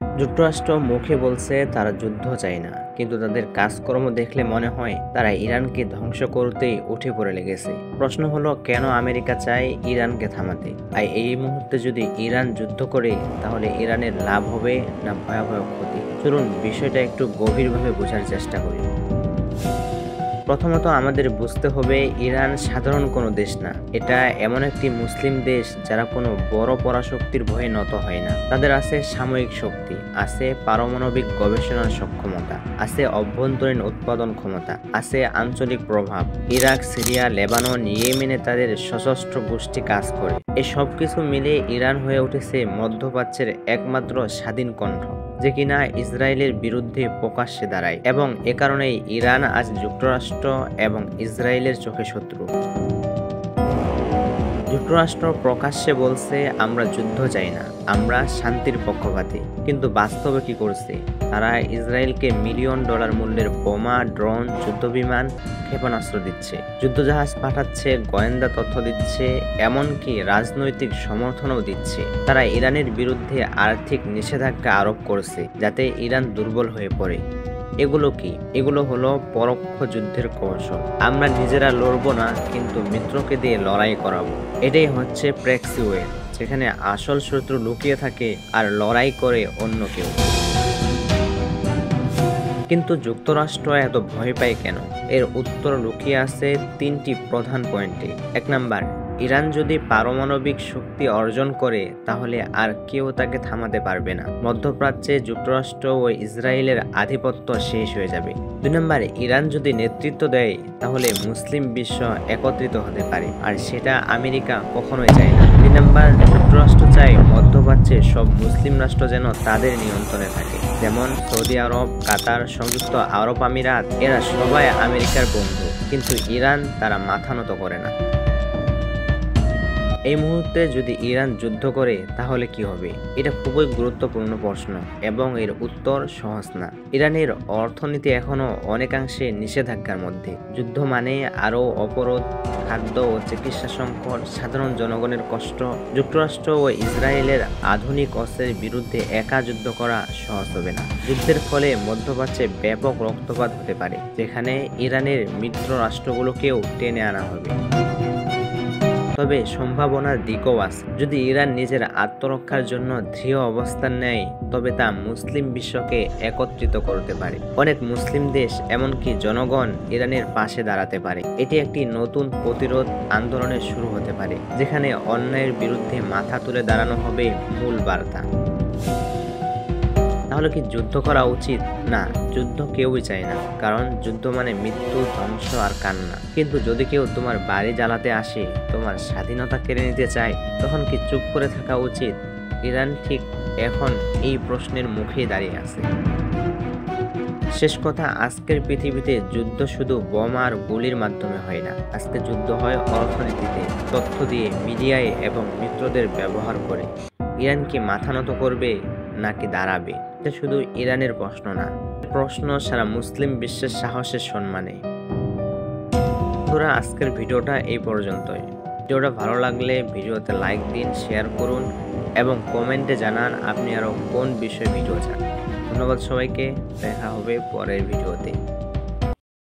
যুক্তরাষ্ট্র মুখে বলছে তারা যুদ্ধ চায় না, কিন্তু তাদের কাজকর্ম দেখলে মনে হয় তারা ইরানকে ধ্বংস করতেই উঠে পড়ে লেগেছে। প্রশ্ন হলো, কেন আমেরিকা চায় ইরানকে থামাতে? আর এই মুহূর্তে যদি ইরান যুদ্ধ করে তাহলে ইরানের লাভ হবে না ভয়াবহ ক্ষতি? চলুন বিষয়টা একটু গভীরভাবে বোঝার চেষ্টা করি। প্রথমত আমাদের বুঝতে হবে, ইরান সাধারণ কোনো দেশ না। এটা এমন একটি মুসলিম দেশ যারা কোনো বড় পরাশক্তির ভয়ে নত হয় না। তাদের আছে সামরিক শক্তি, আছে পারমাণবিক গবেষণার সক্ষমতা, আছে অভ্যন্তরীণ উৎপাদন ক্ষমতা, আছে আঞ্চলিক প্রভাব। ইরাক, সিরিয়া, লেবানন, ইয়েমেনে তাদের সশস্ত্র গোষ্ঠী কাজ করে। এই সব কিছু মিলে ইরান হয়ে উঠেছে মধ্যপ্রাচ্যের একমাত্র স্বাধীন কণ্ঠ, যে কিনা ইসরায়েলের বিরুদ্ধে প্রকাশ্যে দাঁড়ায়, এবং এ কারণেই ইরান আজ যুক্তরাষ্ট্র এবং ইসরায়েলের চোখে শত্রু। যুক্তরাষ্ট্র প্রকাশ্যে বলছে আমরা যুদ্ধ চাই না, আমরা শান্তির পক্ষপাতী, কিন্তু বাস্তবে কি করছে? তারা ইসরায়েলকে মিলিয়ন ডলার মূল্যের বোমা, ড্রোন, যুদ্ধবিমান, ক্ষেপণাস্ত্র দিচ্ছে, যুদ্ধজাহাজ পাঠাচ্ছে, গোয়েন্দা তথ্য দিচ্ছে, এমনকি রাজনৈতিক সমর্থনও দিচ্ছে। তারা ইরানের বিরুদ্ধে আর্থিক নিষেধাজ্ঞা আরোপ করছে যাতে ইরান দুর্বল হয়ে পড়ে। এগুলো কি? এগুলো হলো পরোক্ষ যুদ্ধের কৌশল। আমরা নিজেরা লড়বো না, কিন্তু মিত্রকে দিয়ে লড়াই করাবো। এটাই হচ্ছে প্রেক্সিওয়ে, যেখানে আসল শত্রু লুকিয়ে থাকে আর লড়াই করে অন্য কেউ। কিন্তু যুক্তরাষ্ট্র এত ভয় পায় কেন? এর উত্তর লুকিয়ে আছে তিনটি প্রধান পয়েন্টে। 1 নাম্বার, ইরান যদি পারমাণবিক শক্তি অর্জন করে তাহলে আর কেউ তাকে থামাতে পারবে না। মধ্যপ্রাচ্যে যুক্তরাষ্ট্র ও ইসরায়েলের আধিপত্য শেষ হয়ে যাবে। 2 নম্বরে, ইরান যদি নেতৃত্ব দেয় তাহলে মুসলিম বিশ্ব একত্রিত হতে পারে, আর সেটা আমেরিকা কখনোই চায় না। 3 নম্বর, যুক্তরাষ্ট্র চায় মধ্যপ্রাচ্যের সব মুসলিম রাষ্ট্র যেন তাদের নিয়ন্ত্রণে থাকে, যেমন সৌদি আরব, কাতার, সংযুক্ত আরব আমিরাত। এরা সবাই আমেরিকার বন্ধু, কিন্তু ইরান তারা মাথা নত করে না। এই মুহূর্তে যদি ইরান যুদ্ধ করে তাহলে কি হবে? এটা খুবই গুরুত্বপূর্ণ প্রশ্ন, এবং এর উত্তর সহজ না। ইরানের অর্থনীতি এখনো অনেকাংশে নিষেধাজ্ঞার মধ্যে। যুদ্ধ মানে আরও অবরোধ, খাদ্য ও চিকিৎসা সংকট, সাধারণ জনগণের কষ্ট। যুক্তরাষ্ট্র ও ইসরায়েলের আধুনিক অস্ত্রের বিরুদ্ধে একা যুদ্ধ করা সহজ হবে না। যুদ্ধের ফলে মধ্যপ্রাচ্যে ব্যাপক রক্তপাত হতে পারে, যেখানে ইরানের মিত্র রাষ্ট্রগুলোকেও টেনে আনা হবে। তবে সম্ভাবনার দিকও আছে। যদি ইরান নিজের আত্মরক্ষার জন্য দৃঢ় অবস্থান নেয় তবে তা মুসলিম বিশ্বকে একত্রিত করতে পারে। অনেক মুসলিম দেশ, এমনকি জনগণ ইরানের পাশে দাঁড়াতে পারে। এটি একটি নতুন প্রতিরোধ আন্দোলনের শুরু হতে পারে, যেখানে অন্যায়ের বিরুদ্ধে মাথা তুলে দাঁড়ানো হবে মূল বার্তা। তাহলে কি যুদ্ধ করা উচিত? না, যুদ্ধ কেউই চায় না, কারণ যুদ্ধ মানে মৃত্যু, ধ্বংস আর কান্না। কিন্তু যদি কেউ তোমার বাড়ি জ্বালাতে আসে, তোমার স্বাধীনতা কেড়ে নিতে চায়, তখন কি চুপ করে থাকা উচিত? ইরান ঠিক এখন এই প্রশ্নের মুখেই দাঁড়িয়ে আছে। শেষ কথা, আজকের পৃথিবীতে যুদ্ধ শুধু বোমা আর গুলির মাধ্যমে হয় না। আজকে যুদ্ধ হয় অর্থনীতিতে, তথ্য দিয়ে, মিডিয়ায় এবং মিত্রদের ব্যবহার করে। ইরান কি মাথা নত করবে নাকি দাঁড়াবে? এটা শুধু ইরানের প্রশ্ন না, প্রশ্ন সারা মুসলিম বিশ্বের সাহসের সম্মানে। তোরা আজকের ভিডিওটা এই পর্যন্তই। ভিডিওটা ভালো লাগলে ভিডিওতে লাইক দিন, শেয়ার করুন এবং কমেন্টে জানান আপনি আরো কোন বিষয়ে ভিডিও চান। ধন্যবাদ সবাইকে, দেখা হবে পরের ভিডিওতে।